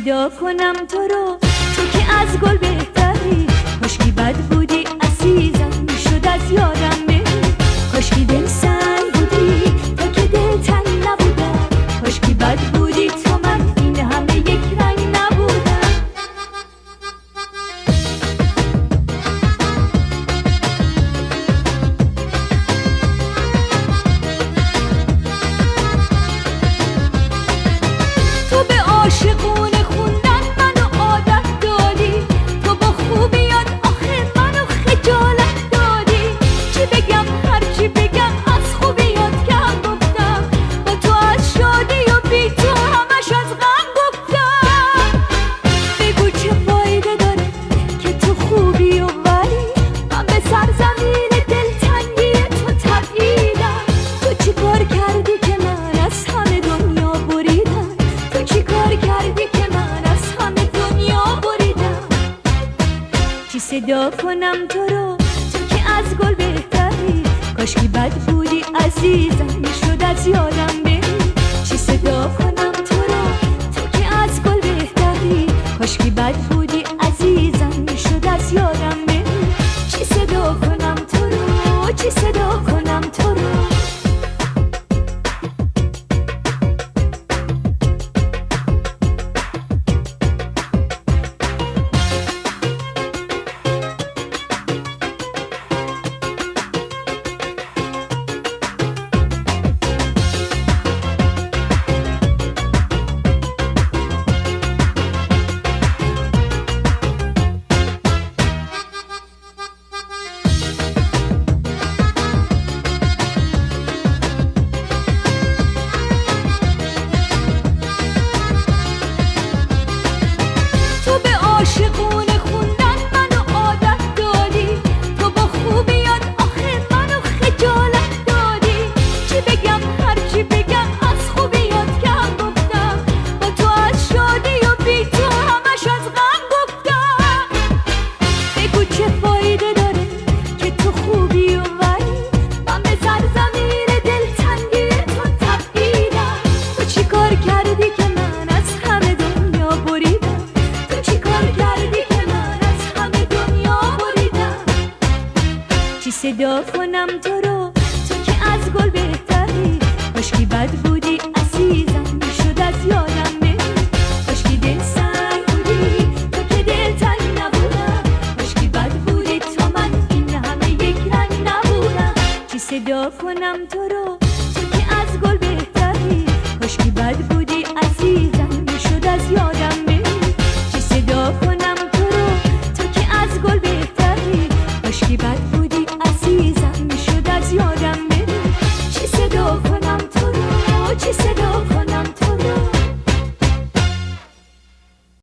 صدا کنم تو رو، تو که از گل بهتری. کاشکی بد بودی عزیزم، شد از یادم بری. کاشکی دل سنگ بودی تا که دل تنگ نبودم. کاشکی بد بودی تو من این همه یک رنگ نبودم. تو به عاشقونه خوندن منو عادت دادی. تو با خوبیات آخه منو خجالت دادی. چی بگم هرچی بگم از خوبیات کم گفتم. با تو از شادی و بی تو همش از غم گفتم. بگو چه فایده داره که تو خوبی و ولی من به سرزمین دلتنگی تو تبعیدم. تو چی کار کردی که من از همه دنیا بریدم؟ تو چی کار کردی که من از همه دنیا بریدم؟ چی صدا کنم تو رو، تو که از گل بهتری. کاشکی بد بودی عزیزم، شد از یادم بری. چی صدا کنم تو رو، تو که از گل بهتری. کاشکی بد بودی عزیزم، شد از یادم بری. چی صدا کنم تو رو، چی صدا کنم تو رو. تو به عاشقونه خوندن منو عادت دادی. تو با خوبیات آخه منو خجالت دادی. چی بگم هرچی بگم از خوبیات کم گفتم. با تو از شادی و بی تو همش از غم گفتم. بگو چه فایده داره که تو خوبی و ولی من به سرزمین دلتنگی تو تبعیدم. تو چی کار کردی که من از همه دنیا بریدم؟ تو چی کار کردی که من از همه دنیا بریدم؟ چی صدا کنم تو رو، تو که از گل بهتری. کاشکی بد بودی عزیزم، شد از یادم بری. کاشکی دل سنگ بودی تو که دل تنگ نبودم. کاشکی بد بودی تو من این همه یک رنگ نبودم. چی صدا کنم تو رو،